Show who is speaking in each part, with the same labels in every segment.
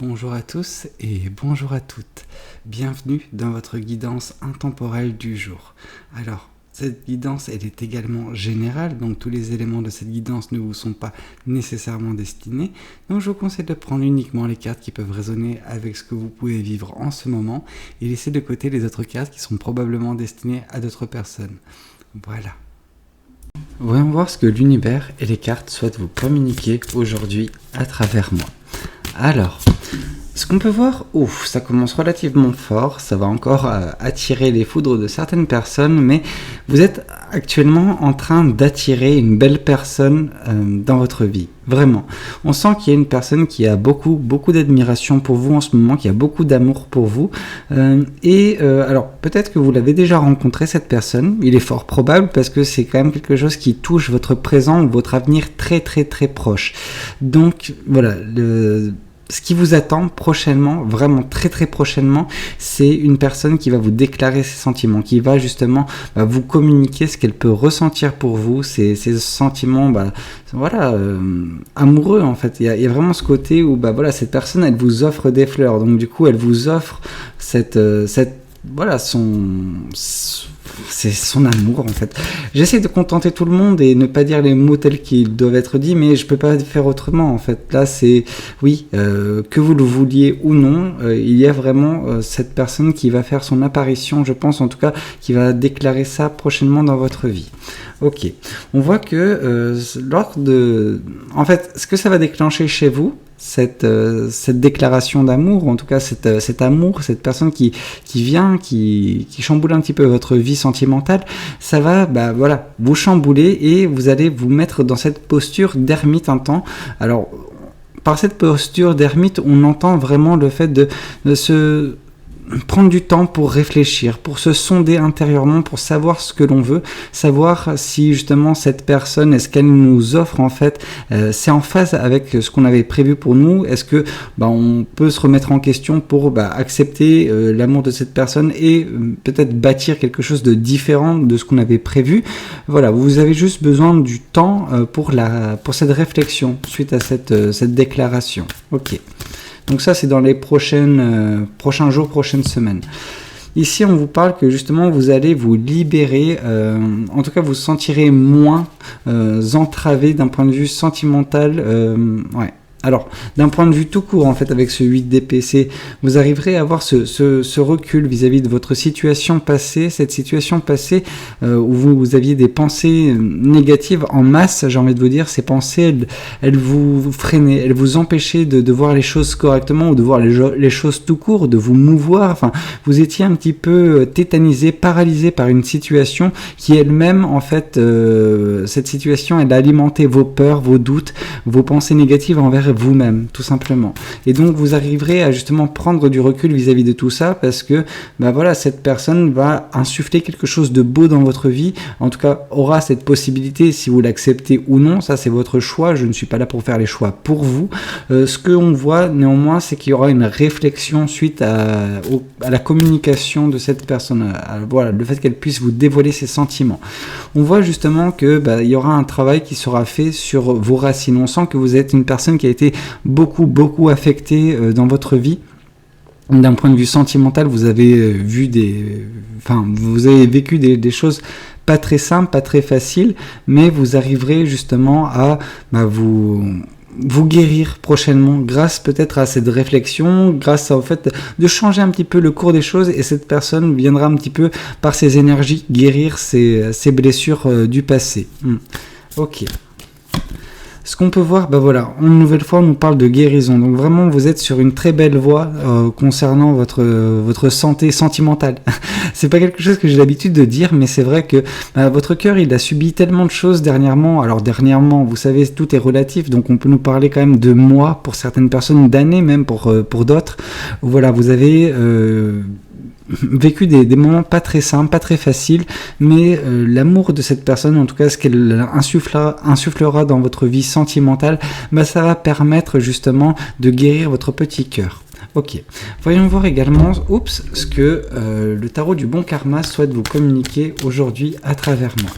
Speaker 1: Bonjour à tous et bonjour à toutes. Bienvenue dans votre guidance intemporelle du jour. Alors, cette guidance, elle est également générale, donc tous les éléments de cette guidance ne vous sont pas nécessairement destinés. Donc je vous conseille de prendre uniquement les cartes qui peuvent résonner avec ce que vous pouvez vivre en ce moment et laisser de côté les autres cartes qui sont probablement destinées à d'autres personnes. Voilà. Voyons voir ce que l'univers et les cartes souhaitent vous communiquer aujourd'hui à travers moi. Alors, ce qu'on peut voir, ça commence relativement fort, ça va encore attirer les foudres de certaines personnes, mais vous êtes actuellement en train d'attirer une belle personne dans votre vie, vraiment. On sent qu'il y a une personne qui a beaucoup d'admiration pour vous en ce moment, qui a beaucoup d'amour pour vous, alors peut-être que vous l'avez déjà rencontré cette personne, il est fort probable parce que c'est quand même quelque chose qui touche votre présent ou votre avenir très proche. Donc voilà, ce qui vous attend prochainement, vraiment très prochainement, c'est une personne qui va vous déclarer ses sentiments, qui va justement vous communiquer ce qu'elle peut ressentir pour vous, ces sentiments, amoureux en fait. Il y a vraiment ce côté où cette personne, elle vous offre des fleurs, donc du coup, elle vous offre c'est son amour en fait. J'essaie de contenter tout le monde et ne pas dire les mots tels qu'ils doivent être dits, mais je peux pas faire autrement en fait. Là c'est, que vous le vouliez ou non, il y a vraiment cette personne qui va faire son apparition, je pense en tout cas, qui va déclarer ça prochainement dans votre vie. Ok, on voit que ce que ça va déclencher chez vous, cette déclaration d'amour, ou en tout cas cet amour, cette personne qui vient, qui chamboule un petit peu votre vie sentimentale, ça va vous chambouler et vous allez vous mettre dans cette posture d'ermite un temps. Alors par cette posture d'ermite, on entend vraiment le fait de se prendre du temps pour réfléchir, pour se sonder intérieurement, pour savoir ce que l'on veut, savoir si justement cette personne, est-ce qu'elle nous offre en fait, c'est en phase avec ce qu'on avait prévu pour nous, est-ce que on peut se remettre en question pour accepter l'amour de cette personne et peut-être bâtir quelque chose de différent de ce qu'on avait prévu. Voilà, vous avez juste besoin du temps pour cette réflexion suite à cette déclaration. Ok. Donc ça, c'est dans les prochains jours, prochaines semaines. Ici, on vous parle que justement, vous allez vous libérer, en tout cas, vous sentirez moins entravé d'un point de vue sentimental. Alors, d'un point de vue tout court, en fait, avec ce 8 d'épée, vous arriverez à avoir ce recul vis-à-vis de votre situation passée, cette situation passée où vous aviez des pensées négatives en masse, j'ai envie de vous dire, ces pensées, elles vous freinaient, elles vous empêchaient de voir les choses correctement ou de voir les choses tout court, de vous mouvoir, enfin, vous étiez un petit peu tétanisé, paralysé par une situation qui elle-même, en fait, cette situation, elle alimentait vos peurs, vos doutes, vos pensées négatives envers vous-même, tout simplement. Et donc, vous arriverez à justement prendre du recul vis-à-vis de tout ça parce que, cette personne va insuffler quelque chose de beau dans votre vie. En tout cas, aura cette possibilité, si vous l'acceptez ou non. Ça, c'est votre choix. Je ne suis pas là pour faire les choix pour vous. Ce que l'on voit, néanmoins, c'est qu'il y aura une réflexion suite à la communication de cette personne. Le fait qu'elle puisse vous dévoiler ses sentiments. On voit justement que, il y aura un travail qui sera fait sur vos racines. On sent que vous êtes une personne qui a été beaucoup affecté dans votre vie. D'un point de vue sentimental, vous avez vécu des choses pas très simples, pas très faciles, mais vous arriverez justement à vous guérir prochainement grâce peut-être à cette réflexion, grâce au fait de changer un petit peu le cours des choses, et cette personne viendra un petit peu par ses énergies guérir ses blessures du passé. Ok. Ce qu'on peut voir, une nouvelle fois, on nous parle de guérison. Donc vraiment, vous êtes sur une très belle voie concernant votre santé sentimentale. C'est pas quelque chose que j'ai l'habitude de dire, mais c'est vrai que votre cœur, il a subi tellement de choses dernièrement. Alors dernièrement, vous savez, tout est relatif, donc on peut nous parler quand même de mois pour certaines personnes, d'années même pour d'autres. Voilà, vous avez vécu des moments pas très simples, pas très faciles, mais l'amour de cette personne, en tout cas ce qu'elle insufflera dans votre vie sentimentale, ça va permettre justement de guérir votre petit cœur. Ok, voyons voir également ce que le tarot du bon karma souhaite vous communiquer aujourd'hui à travers moi.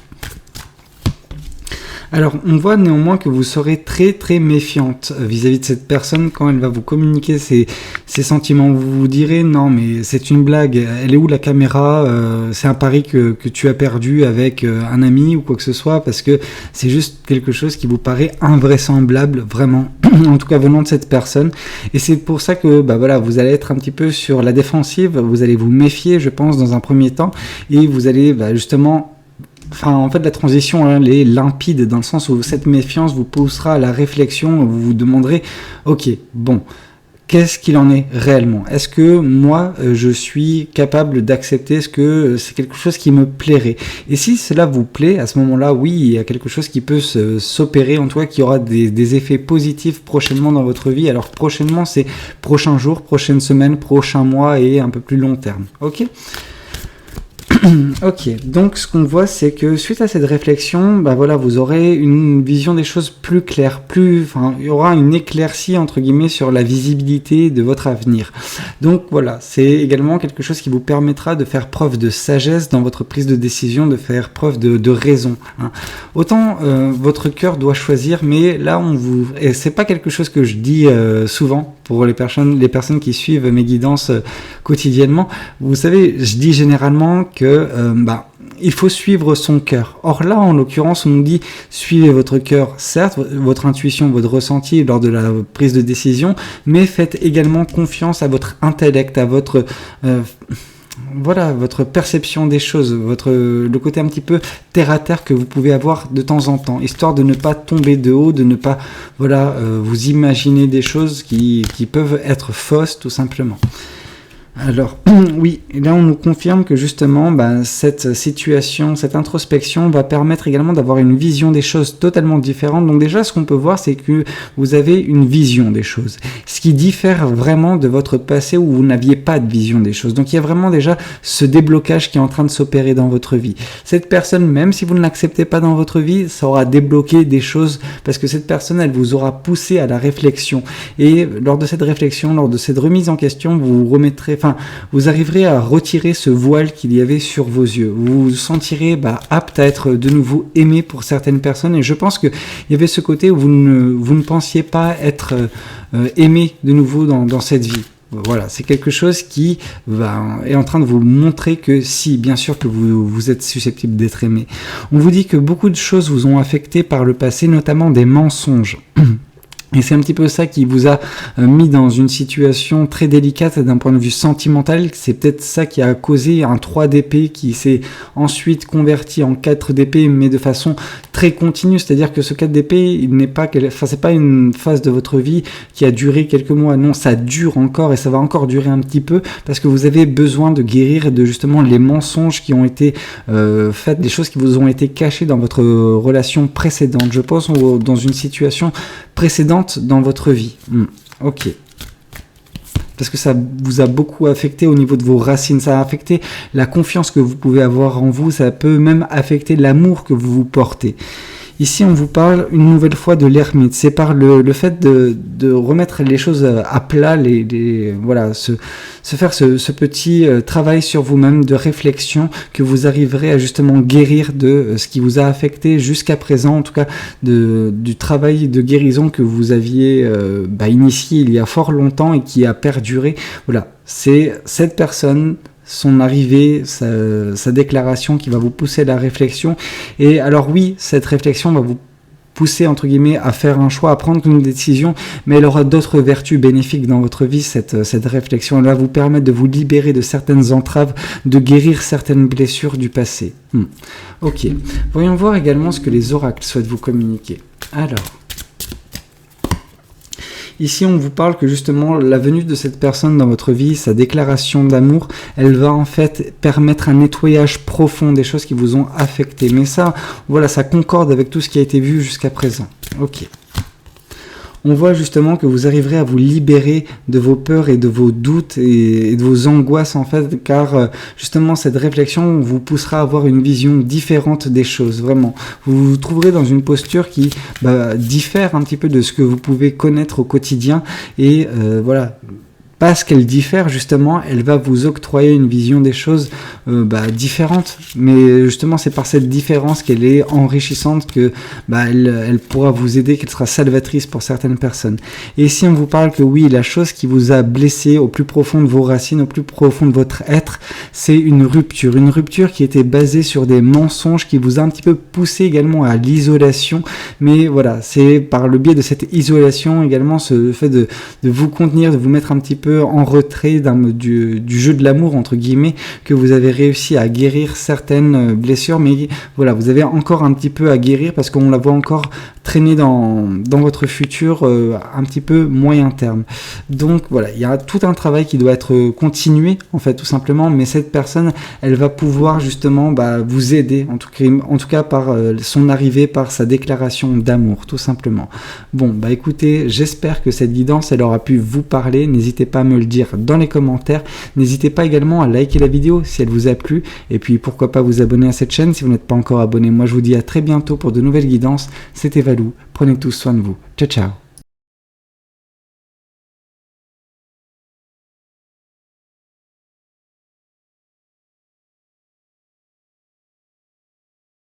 Speaker 1: Alors, on voit néanmoins que vous serez très très méfiante vis-à-vis de cette personne quand elle va vous communiquer ses sentiments. Vous vous direz, non mais c'est une blague, elle est où la caméra, c'est un pari que tu as perdu avec un ami ou quoi que ce soit, parce que c'est juste quelque chose qui vous paraît invraisemblable, vraiment, en tout cas venant de cette personne. Et c'est pour ça que voilà, vous allez être un petit peu sur la défensive, vous allez vous méfier, je pense, dans un premier temps, et vous allez justement... Enfin, en fait, la transition, elle est limpide dans le sens où cette méfiance vous poussera à la réflexion. Vous vous demanderez, ok, bon, qu'est-ce qu'il en est réellement? Est-ce que moi, je suis capable d'accepter? Est-ce que c'est quelque chose qui me plairait? Et si cela vous plaît, à ce moment-là, oui, il y a quelque chose qui peut s'opérer, en tout cas, qui aura des effets positifs prochainement dans votre vie. Alors, prochainement, c'est prochains jours, prochaines semaines, prochains mois et un peu plus long terme. Ok? Ok, donc ce qu'on voit, c'est que suite à cette réflexion, voilà, vous aurez une vision des choses plus claire, il y aura une éclaircie entre guillemets sur la visibilité de votre avenir. Donc voilà, c'est également quelque chose qui vous permettra de faire preuve de sagesse dans votre prise de décision, de faire preuve de raison. Hein. Autant votre cœur doit choisir, mais là et c'est pas quelque chose que je dis souvent pour les personnes qui suivent mes guidances quotidiennement. Vous savez, je dis généralement que il faut suivre son cœur. Or là, en l'occurrence, on nous dit suivez votre cœur, certes, votre intuition, votre ressenti lors de la prise de décision, mais faites également confiance à votre intellect, à votre votre perception des choses, le côté un petit peu terre à terre que vous pouvez avoir de temps en temps, histoire de ne pas tomber de haut, de ne pas vous imaginer des choses qui peuvent être fausses tout simplement. Alors, oui, là on nous confirme que justement cette situation, cette introspection va permettre également d'avoir une vision des choses totalement différente. Donc déjà, ce qu'on peut voir, c'est que vous avez une vision des choses, ce qui diffère vraiment de votre passé où vous n'aviez pas de vision des choses. Donc il y a vraiment déjà ce déblocage qui est en train de s'opérer dans votre vie. Cette personne, même si vous ne l'acceptez pas dans votre vie, ça aura débloqué des choses parce que cette personne, elle vous aura poussé à la réflexion. Et lors de cette réflexion, lors de cette remise en question, vous arriverez à retirer ce voile qu'il y avait sur vos yeux. Vous vous sentirez apte à être de nouveau aimé pour certaines personnes. Et je pense qu'il y avait ce côté où vous ne pensiez pas être aimé de nouveau dans cette vie. Voilà, c'est quelque chose qui est en train de vous montrer que si, bien sûr que vous êtes susceptible d'être aimé. On vous dit que beaucoup de choses vous ont affecté par le passé, notamment des mensonges. Et c'est un petit peu ça qui vous a mis dans une situation très délicate d'un point de vue sentimental. C'est peut-être ça qui a causé un 3 d'épée qui s'est ensuite converti en 4 d'épée, mais de façon très continue. C'est-à-dire que ce 4 d'épée, c'est pas une phase de votre vie qui a duré quelques mois. Non, ça dure encore et ça va encore durer un petit peu parce que vous avez besoin de guérir de justement les mensonges qui ont été faits, des choses qui vous ont été cachées dans votre relation précédente. Je pense dans une situation précédente dans votre vie. Ok. Parce que ça vous a beaucoup affecté au niveau de vos racines, ça a affecté la confiance que vous pouvez avoir en vous, ça peut même affecter l'amour que vous vous portez. Ici, on vous parle une nouvelle fois de l'ermite. C'est par le fait de remettre les choses à plat, se faire ce petit travail sur vous-même de réflexion que vous arriverez à justement guérir de ce qui vous a affecté jusqu'à présent, en tout cas du travail de guérison que vous aviez initié il y a fort longtemps et qui a perduré. Voilà, c'est cette personne, son arrivée, sa déclaration qui va vous pousser à la réflexion. Et alors oui, cette réflexion va vous pousser entre guillemets à faire un choix, à prendre une décision, mais elle aura d'autres vertus bénéfiques dans votre vie, cette réflexion. Elle va vous permettre de vous libérer de certaines entraves, de guérir certaines blessures du passé. Ok, voyons voir également ce que les oracles souhaitent vous communiquer. Alors, ici, on vous parle que justement, la venue de cette personne dans votre vie, sa déclaration d'amour, elle va en fait permettre un nettoyage profond des choses qui vous ont affecté. Mais ça, voilà, ça concorde avec tout ce qui a été vu jusqu'à présent. Ok. On voit justement que vous arriverez à vous libérer de vos peurs et de vos doutes et de vos angoisses en fait, car justement cette réflexion vous poussera à avoir une vision différente des choses, vraiment. Vous vous trouverez dans une posture qui diffère un petit peu de ce que vous pouvez connaître au quotidien et voilà. parce qu'elle diffère justement, elle va vous octroyer une vision des choses différente. Mais justement, c'est par cette différence qu'elle est enrichissante, que elle pourra vous aider, qu'elle sera salvatrice pour certaines personnes. Et si on vous parle que oui, la chose qui vous a blessé au plus profond de vos racines, au plus profond de votre être, c'est une rupture qui était basée sur des mensonges, qui vous a un petit peu poussé également à l'isolation. Mais voilà, c'est par le biais de cette isolation également, ce fait de vous contenir, de vous mettre un petit peu en retrait du jeu de l'amour entre guillemets, que vous avez réussi à guérir certaines blessures. Mais voilà, vous avez encore un petit peu à guérir, parce qu'on la voit encore traîner dans votre futur un petit peu moyen terme. Donc voilà, il y a tout un travail qui doit être continué en fait, tout simplement. Mais cette personne, elle va pouvoir justement vous aider, en tout cas par son arrivée, par sa déclaration d'amour, tout simplement. Bon, écoutez, j'espère que cette guidance, elle aura pu vous parler. N'hésitez pas à me le dire dans les commentaires. N'hésitez pas également à liker la vidéo si elle vous a plu. Et puis pourquoi pas vous abonner à cette chaîne si vous n'êtes pas encore abonné. Moi, je vous dis à très bientôt pour de nouvelles guidances. C'était Valou. Prenez tous soin de vous. Ciao, ciao.